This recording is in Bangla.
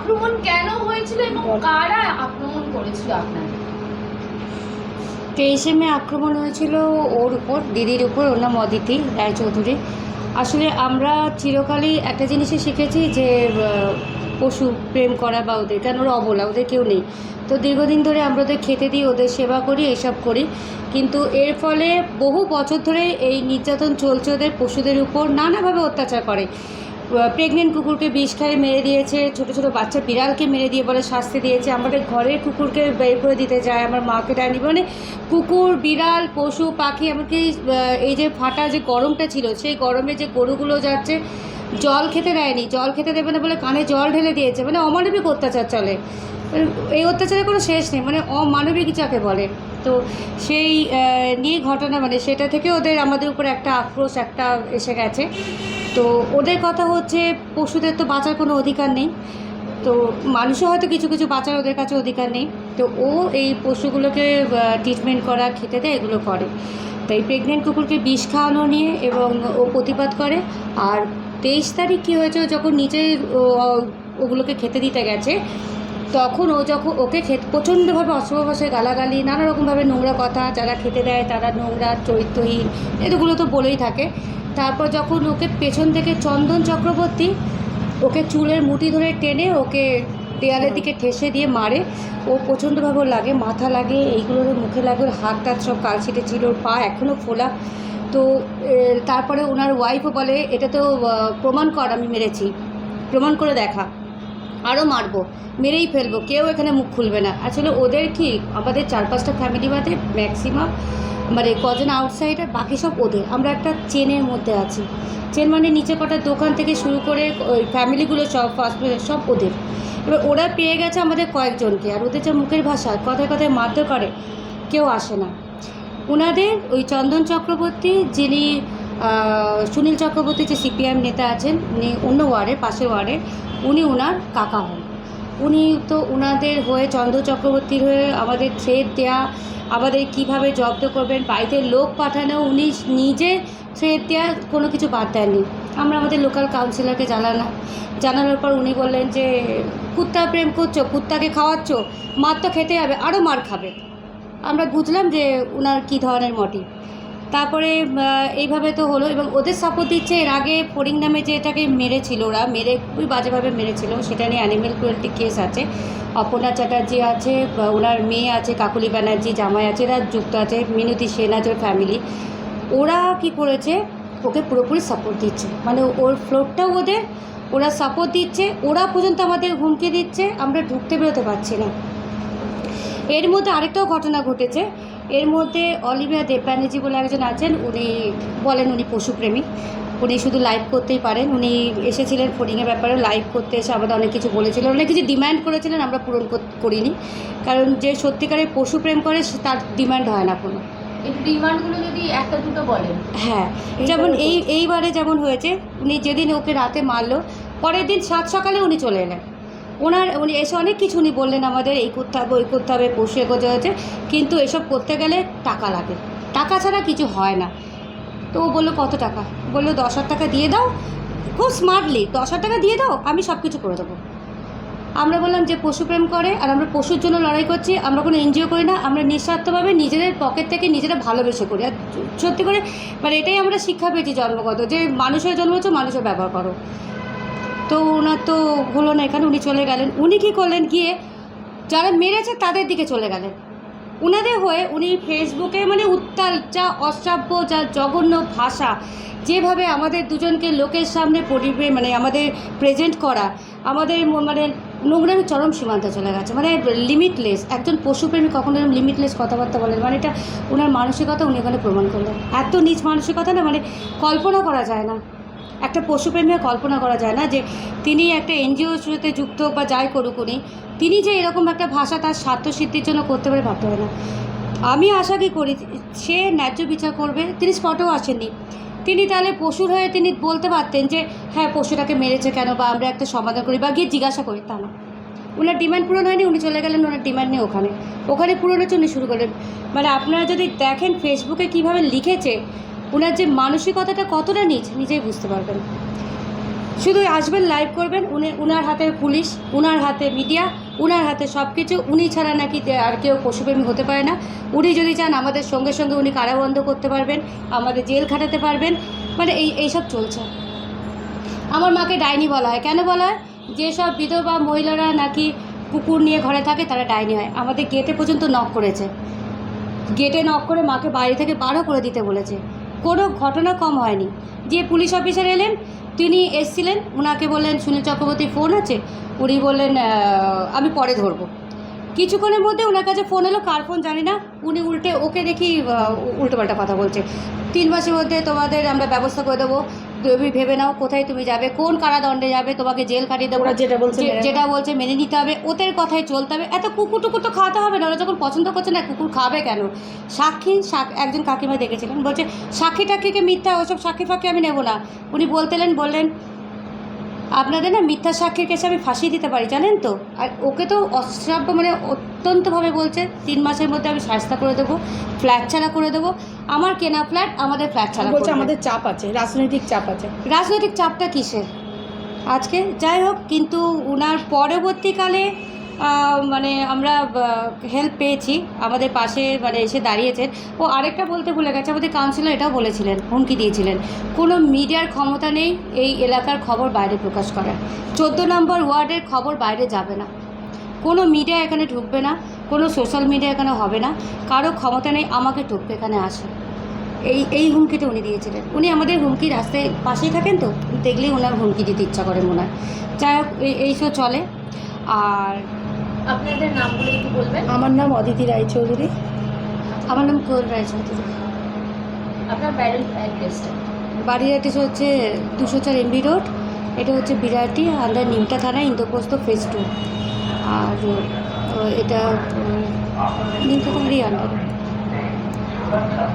আক্রমণ কেন হয়েছিল এবং কারা আক্রমণ করেছিল আপনাকে? 23শে মে আক্রমণ হয়েছিল ওর উপর, দিদির উপর। ওর নাম অদিতি রায়চৌধুরী। আসলে আমরা চিরকালই একটা জিনিসই শিখেছি যে পশু প্রেম করা বা ওদের, কেন ওরা অবলা, ওদের কেউ নেই। তো দীর্ঘদিন ধরে আমরা ওদের খেতে দিই, ওদের সেবা করি, এসব করি। কিন্তু এর ফলে বহু বছর ধরে এই নির্যাতন চলছে ওদের, পশুদের উপর নানাভাবে অত্যাচার করে। প্রেগনেন্ট কুকুরকে বিষ খাইয়ে মেরে দিয়েছে, ছোটো ছোটো বাচ্চা বিড়ালকে মেরে দিয়ে বলে শাস্তি দিয়েছে, আমাদের ঘরের কুকুরকে বের করে দিতে যায়, আমার মাকে ডায়নি। মানে কুকুর, বিড়াল, পশু পাখি, এমনকি এই যে ফাটা যে গরমটা ছিল, সেই গরমে যে গরুগুলো যাচ্ছে, জল খেতে দেয়নি, জল খেতে দেবে না বলে কানে জল ঢেলে দিয়েছে। মানে অমানবিক অত্যাচার চলে। এই অত্যাচারের কোনো শেষ নেই, মানে অমানবিক যাকে বলে। তো সেই নিয়ে ঘটনা, মানে সেটা থেকে ওদের আমাদের উপর একটা আক্রোশ একটা এসে গেছে। তো ওদের কথা হচ্ছে পশুদের তো বাঁচার কোনো অধিকার নেই, তো মানুষও হয়তো কিছু কিছু বাঁচার ওদের কাছে অধিকার নেই। তো ও এই পশুগুলোকে ট্রিটমেন্ট করা, খেতে দেয়, এগুলো করে। তাই প্রেগনেন্ট কুকুরকে বিষ খাওয়ানো নিয়ে এবং ও প্রতিবাদ করে। আর 23 তারিখ কী হয়েছে, যখন নিচে ওগুলোকে খেতে দিতে গেছে, তখন ওকে খেতে প্রচণ্ডভাবে অশুভ ভাষায় গালাগালি, নানা রকমভাবে নোংরা কথা, যারা খেতে দেয় তারা নোংরা, চরিত্রহীন, এগুলো তো বলেই থাকে। তারপর যখন ওকে পেছন থেকে চন্দন চক্রবর্তী ওকে চুলের মুঠি ধরে টেনে ওকে দেয়ালের দিকে ঠেসে দিয়ে মারে। ও প্রচণ্ডভাবে লাগে, মাথা লাগে, এইগুলোর মুখে লাগে, ওর হাত টাত সব কালছিটে ছিল, ওর পা এখনও ফোলা। তো তারপরে ওনার ওয়াইফও বলে, এটা তো প্রমাণ কর আমি মেরেছি, প্রমাণ করে দেখা, আরও মারবো, মেরেই ফেলবো, কেউ এখানে মুখ খুলবে না। আসলে ওদের কি, আমাদের 4-5টা ফ্যামিলি বাদে ম্যাক্সিমাম মানে কজন আউটসাইডার, বাকি সব ওদের। আমরা একটা চেনের মধ্যে আছি। চেন মানে নিচে কটা দোকান থেকে শুরু করে ওই ফ্যামিলিগুলো সব ফার্স্ট সব ওদের। এবার ওরা পেয়ে গেছে আমাদের কয়েকজনকে, আর ওদের যে মুখের ভাষা, কথায় কথায় মারধর করে, কেউ আসে না। ওনাদের ওই চন্দন চক্রবর্তী, যিনি সুনীল চক্রবর্তী যে সিপিআইএম নেতা আছেন, উনি অন্য ওয়ার্ডে, পাশের ওয়ার্ডে, উনি ওনার কাকা হন। উনি তো ওনাদের হয়ে, চন্দ্র চক্রবর্তীর হয়ে আমাদের থ্রেট দেয়া, আমাদের কিভাবে জব্দ করবেন, বাড়িতে লোক পাঠানো, উনি নিজে থ্রেট দেওয়া, কোনো কিছু বাদ দেননি। আমরা আমাদের লোকাল কাউন্সিলরকে জানানোর পর উনি বললেন যে কুত্তা প্রেম করছো, কুত্তাকে খাওয়াচ্ছ, মার তো খেতে হবে, আরও মার খাবে। আমরা বুঝলাম যে ওনার কী ধরনের মোটিভ। তারপরে এইভাবে তো হলো, এবং ওদের সাপোর্ট দিচ্ছে। এর আগে ফড়িং নামে যে এটাকে মেরেছিল, ওরা মেরে খুবই বাজেভাবে মেরেছিল, সেটা নিয়ে অ্যানিমেল ক্রুয়েলটি কেস আছে। অপর্ণা চ্যাটার্জি আছে, ওনার মেয়ে আছে, কাকুলি ব্যানার্জি জামাই আছে, এরা যুক্ত আছে, মিনতি সেন আছে, ওর ফ্যামিলি। ওরা কি করেছে, ওকে পুরোপুরি সাপোর্ট দিচ্ছে, মানে ওর ফ্লোরটাও ওদের, ওরা সাপোর্ট দিচ্ছে। ওরা পর্যন্ত আমাদের হুমকি দিচ্ছে, আমরা ঢুকতে বেরোতে পারছি না। এর মধ্যে আরেকটাও ঘটনা ঘটেছে। এর মধ্যে অলিভিয়া দেব ব্যানার্জি বলে একজন আছেন, উনি বলেন উনি পশুপ্রেমী, উনি শুধু লাইভ করতেই পারেন। উনি এসেছিলেন ফড়িংয়ের ব্যাপারে লাইভ করতে এসে আমাদের অনেক কিছু বলেছিলেন, অনেক কিছু ডিম্যান্ড করেছিলেন, আমরা পূরণ করিনি। কারণ যে সত্যিকারের পশুপ্রেম করে তার ডিম্যান্ড হয় না কোনো। এই ডিমান্ডগুলো যদি একটা দুটো বলেন। হ্যাঁ, যেমন এইবারে যেমন হয়েছে, উনি যেদিন ওকে রাতে মারলো, পরের দিন 7 সকালে উনি চলে এলেন। উনি এসে অনেক কিছু উনি বললেন আমাদের, এই করতে হবে, ওই করতে হবে, পশু এগোতে হয়েছে, কিন্তু এসব করতে গেলে টাকা লাগে, টাকা ছাড়া কিছু হয় না। তো ও বললো কত টাকা, বললো 10,000 টাকা দিয়ে দাও, খুব স্মার্টলি 10,000 টাকা দিয়ে দাও, আমি সব কিছু করে দেবো। আমরা বললাম যে পশুপ্রেম করে, আর আমরা পশুর জন্য লড়াই করছি, আমরা কোনো এনজিও করি না, আমরা নিঃস্বার্থভাবে নিজেদের পকেট থেকে নিজেরা ভালোবেসে করি। আর সত্যি করে মানে এটাই আমরা শিক্ষা পেয়েছি জন্মগত, যে মানুষের জন্ম হচ্ছে, মানুষের ব্যবহার করো। তো ওনার তো হলো না, এখানে উনি চলে গেলেন। উনি কী করলেন, গিয়ে যারা মেরেছে তাদের দিকে চলে গেলেন। ওনাদের হয়ে উনি ফেসবুকে মানে উত্তাল, যা অশ্রাব্য, যা জঘন্য ভাষা, যেভাবে আমাদের দুজনকে লোকের সামনে মানে আমাদের প্রেজেন্ট করা, আমাদের মানে নোংরামি চরম সীমান্তে চলে গেছে, মানে লিমিটলেস। একজন পশুপ্রেমী কখনো এরকম লিমিটলেস কথাবার্তা বলেন, মানে এটা ওনার মানসিকতা উনি এখানে প্রমাণ করলেন। এত নিচ মানসিকতা না, মানে কল্পনা করা যায় না। একটা পশুপ্রেমীকে কল্পনা করা যায় না যে তিনি একটা এনজিওর সাথে যুক্ত বা যাই করুক উনি, তিনি যে এরকম একটা ভাষা তার স্বার্থসিদ্ধির জন্য করতে পারে ভাবতে পারে না। আমি আশা কী করি, সে ন্যায্য বিচার করবে। তিনি স্পটেও আসেননি, তিনি তাহলে পশুর হয়ে তিনি বলতে পারতেন যে হ্যাঁ পশুটাকে মেরেছে কেন, বা আমরা একটা সমাধান করি বা গিয়ে জিজ্ঞাসা করি, তা না। ওনার ডিমান্ড পূরণ হয়নি, উনি চলে গেলেন, ওনার ডিমান্ড নেই ওখানে পূরণের জন্য শুরু করলেন। মানে আপনারা যদি দেখেন ফেসবুকে কীভাবে লিখেছে, ওনার যে মানসিকতাটা কতটা নিজেই বুঝতে পারবেন। শুধু আসবেন, লাইভ করবেন, উনার হাতে পুলিশ, উনার হাতে মিডিয়া, উনার হাতে সব কিছু। উনি ছাড়া নাকি আর কেউ পশুপ্রেমী হতে পারে না। উনি যদি চান আমাদের সঙ্গে সঙ্গে উনি কারাবন্ধ করতে পারবেন, আমাদের জেল খাটাতে পারবেন। মানে এইসব চলছে। আমার মাকে ডাইনি বলা হয়। কেন বলা হয়? যেসব বিধবা মহিলারা নাকি কুকুর নিয়ে ঘরে থাকে তারা ডাইনি হয়। আমাদের গেটে পর্যন্ত নক করেছে, গেটে নক করে মাকে বাইরে থেকে বারও করে দিতে বলেছে। কোনো ঘটনা কম হয়নি। যে পুলিশ অফিসার এলেন, তিনি এসছিলেন, ওনাকে বললেন সুনীল চক্রবর্তীর ফোন আছে। উনি বললেন আমি পরে ধরবো। কিছুক্ষণের মধ্যে ওনার কাছে ফোন এলো, কার ফোন জানি না। উনি ওকে দেখি উল্টোপাল্টা কথা বলছে। 3 মাসের মধ্যে তোমাদের আমরা ব্যবস্থা করে দেবো, তুমি ভেবে নাও কোথায় তুমি যাবে, কোন কারাদণ্ডে যাবে, তোমাকে জেল কাটিয়ে দেবো। যেটা বলছে মেনে নিতে হবে, ওদের কথাই চলতে হবে। এত কুকুর টুকুর তো খাওয়াতে হবে না। ওরা যখন পছন্দ করছে না, কুকুর খাবে কেন? সাক্ষী একজন কাকিমা দেখেছিলেন, বলছে সাক্ষী টাক্ষীকে মিথ্যা, ওসব সাক্ষী ফাক্ষী আমি নেবো না। উনি বললেন আপনাদের না মিথ্যা সাক্ষীর কেসে আমি ফাঁসিয়ে দিতে পারি, জানেন তো। আর ওকে তো অশ্রাব্য, মানে অত্যন্তভাবে বলছে 3 মাসের মধ্যে আমি শাস্তা করে দেবো, ফ্ল্যাট ছাড়া করে দেবো। আমার কেনা ফ্ল্যাট, আমাদের ফ্ল্যাট ছাড়া বলছে। আমাদের চাপ আছে, রাজনৈতিক চাপ আছে। রাজনৈতিক চাপটা কিসের আজকে? যাই হোক, কিন্তু ওনার পরবর্তীকালে মানে আমরা হেল্প পেয়েছি, আমাদের পাশে মানে এসে দাঁড়িয়েছেন। ও আরেকটা বলতে ভুলে গেছে, আমাদের কাউন্সিলর এটাও বলেছিলেন, হুমকি দিয়েছিলেন, কোনো মিডিয়ার ক্ষমতা নেই এই এলাকার খবর বাইরে প্রকাশ করার। 14 নম্বর ওয়ার্ডের খবর বাইরে যাবে না, কোনো মিডিয়া এখানে ঢুকবে না, কোনো সোশ্যাল মিডিয়া এখানে হবে না, কারো ক্ষমতা নেই আমাকে ঢুকবে এখানে আসে। এই হুমকিটা উনি দিয়েছিলেন। উনি আমাদের হুমকি রাস্তায় পাশেই থাকেন, তো দেখলেই ওনার হুমকি দিতে ইচ্ছা করে মনে হয়। যাই হোক, এইসব চলে। আর আপনাদের নামগুলো একটু বলবেন? আমার নাম অদিতি রায়চৌধুরী। আমার নাম কোয়েল রায়চৌধুরী। আপনার প্যারেন্ট অ্যাড্রেসটা? বাড়ির অ্যাড্রেস হচ্ছে 204 MB রোড। এটা হচ্ছে বিরাটি, আন্ডার নিমতা থানা, ইন্দ্রপ্রস্থ ফেজ 2। আর এটা নিমতা থানারই আন্ডারে।